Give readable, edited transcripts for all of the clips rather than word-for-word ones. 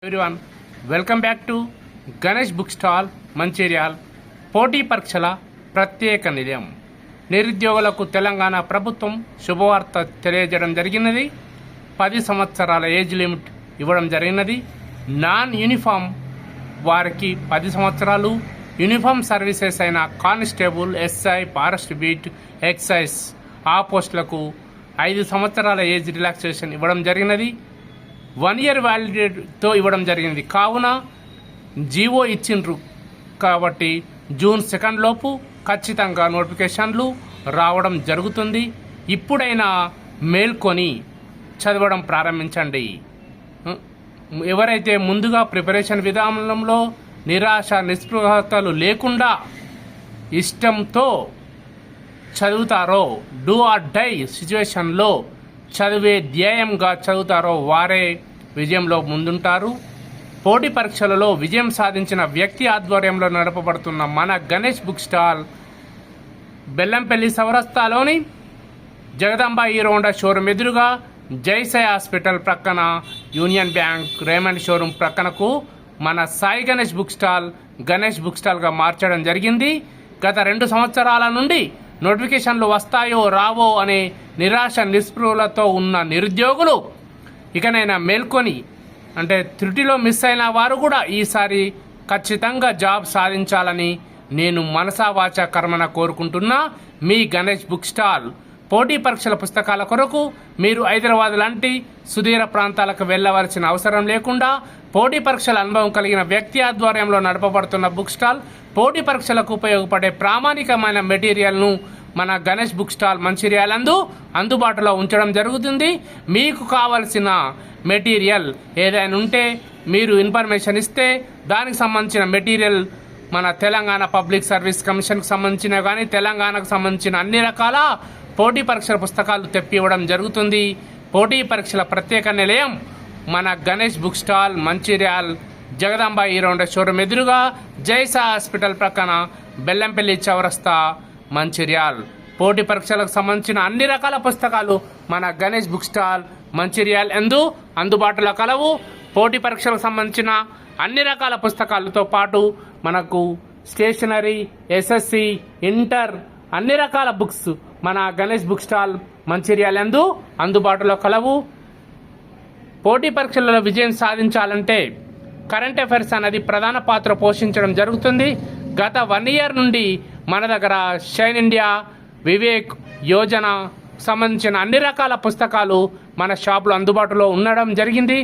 Everyone welcome back to Ganesh book stall Mancherial. పోటీ పరీక్షల ప్రత్యేక నిలయం. నిరుద్యోగులకు తెలంగాణ ప్రభుత్వం శుభవార్త తెలియజేయడం జరిగినది. 10 సంవత్సరాల ఏజ్ లిమిట్ ఇవ్వడం జరిగినది. నాన్ యూనిఫామ్ వారికి 10 సంవత్సరాలు, యూనిఫామ్ సర్వీసెస్ అయిన constable, SI, forest beat, excise ఆ పోస్టులకు 5 సంవత్సరాల ఏజ్ రిలాక్సేషన్ ఇవ్వడం జరిగినది. 1 ఇయర్ వ్యాలిడిటీతో ఇవ్వడం జరిగింది. కావున జీవో ఇచ్చిండ్రు కాబట్టి జూన్ 2 లోపు ఖచ్చితంగా నోటిఫికేషన్లు రావడం జరుగుతుంది. ఇప్పుడైనా మేల్కొని చదవడం ప్రారంభించండి. ఎవరైతే ముందుగా ప్రిపరేషన్ విధానంలో నిరాశ నిస్పృహతలు లేకుండా ఇష్టంతో చదువుతారో, డూ ఆర్ డై సిచ్యువేషన్లో చదివే ధ్యేయంగా చదువుతారో వారే విజయంలో ముందుంటారు. పోటీ పరీక్షలలో విజయం సాధించిన వ్యక్తి ఆధ్వర్యంలో నడపబడుతున్న మన గణేష్ బుక్ స్టాల్ బెల్లంపల్లి చౌరస్తాలోని జగదాంబ హీరో హోండా షోరూమ్ ఎదురుగా, జైసై హాస్పిటల్ ప్రక్కన, యూనియన్ బ్యాంక్, రేమండ్ షోరూమ్ ప్రక్కనకు మన సాయి గణేష్ బుక్ స్టాల్గా మార్చడం జరిగింది. గత 2 సంవత్సరాల నుండి నోటిఫికేషన్లు వస్తాయో రావో అనే నిరాశ నిస్పృహలతో ఉన్న నిరుద్యోగులు ఇకనైనా మేల్కొని, అంటే త్రుటిలో మిస్ అయిన వారు కూడా ఈసారి ఖచ్చితంగా జాబ్ సాధించాలని నేను మనసా వాచా కర్మన కోరుకుంటున్నా. మీ గణేష్ బుక్ స్టాల్. పోటీ పరీక్షల పుస్తకాల కొరకు మీరు హైదరాబాద్ లాంటి సుదూర ప్రాంతాలకు వెళ్ళవలసిన అవసరం లేకుండా పోటీ పరీక్షల అనుభవం కలిగిన వ్యక్తి ఆధ్వర్యంలో నడపబడుతున్న బుక్ స్టాల్ పోటీ పరీక్షలకు ఉపయోగపడే ప్రామాణికమైన మెటీరియల్ను మన గణేష్ బుక్ స్టాల్ మంచిర్యాల్ అందుబాటులో ఉంచడం జరుగుతుంది. మీకు కావలసిన మెటీరియల్ ఏదైనా ఉంటే మీరు ఇన్ఫర్మేషన్ ఇస్తే దానికి సంబంధించిన మెటీరియల్ మన తెలంగాణ పబ్లిక్ సర్వీస్ కమిషన్కి సంబంధించిన కానీ తెలంగాణకు సంబంధించిన అన్ని రకాల పోటీ పరీక్షల పుస్తకాలు తెప్పివ్వడం జరుగుతుంది. పోటీ పరీక్షల ప్రత్యేక నిలయం మన Ganesh book stall Mancherial, Jagadamba Hero Honda showroom ఎదురుగా, జైసా హాస్పిటల్ ప్రక్కన, బెల్లంపల్లి చౌరస్తా మంచిర్యాల్. పోటీ పరీక్షలకు సంబంధించిన అన్ని రకాల పుస్తకాలు మన గణేష్ బుక్ స్టాల్ మంచిర్యాల్ అందుబాటులో కలవు. పోటీ పరీక్షలకు సంబంధించిన అన్ని రకాల పుస్తకాలతో పాటు మనకు స్టేషనరీ, ఎస్ఎస్సి, ఇంటర్ అన్ని రకాల బుక్స్ మన గణేష్ బుక్ స్టాల్ మంచిర్యాల్ అందుబాటులో కలవు. పోటీ పరీక్షలలో విజయం సాధించాలంటే కరెంట్ అఫైర్స్ అనేది ప్రధాన పాత్ర పోషించడం జరుగుతుంది. గత 1 ఇయర్ నుండి మన దగ్గర షైన్ ఇండియా, వివేక్, యోజన సంబంధించిన అన్ని రకాల పుస్తకాలు మన షాప్లో అందుబాటులో ఉండడం జరిగింది.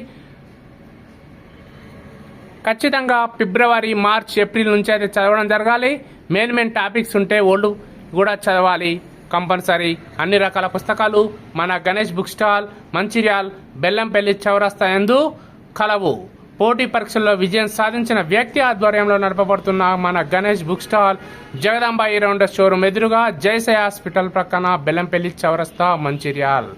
ఖచ్చితంగా ఫిబ్రవరి, మార్చ్, ఏప్రిల్ నుంచి అయితే చదవడం జరగాలి. మెయిన్ టాపిక్స్ ఉంటే ఓల్డ్ కూడా చదవాలి కంపల్సరీ. అన్ని రకాల పుస్తకాలు మన గణేష్ బుక్ స్టాల్ మంచిర్యాల్, బెల్లంపల్లి చౌరస్తా కలవు. పోటీ పరీక్షల్లో విజయం సాధించిన వ్యక్తి ఆధ్వర్యంలో నడపబడుతున్న మన Ganesh book stall Jagadamba Hero Honda showroom ఎదురుగా, జైసై హాస్పిటల్ ప్రక్కన, బెల్లంపల్లి చౌరస్తా మంచిర్యాల్.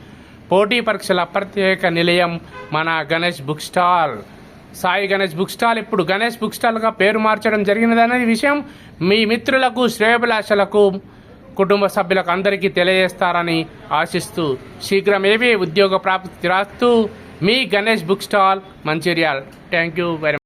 పోటీ పరీక్షల ప్రత్యేక నిలయం మన Ganesh book stall. Sai Ganesh book stall ఇప్పుడు గణేష్ బుక్ స్టాల్గా పేరు మార్చడం జరిగినదనే విషయం మీ మిత్రులకు, శ్రేయోభిలాషులకు, కుటుంబ సభ్యులకు అందరికీ తెలియజేస్తారని ఆశిస్తూ శీఘ్రమేవీ ఉద్యోగ ప్రాప్తి రాస్తూ మీ Ganesh book stall Mancherial. Thank you very much.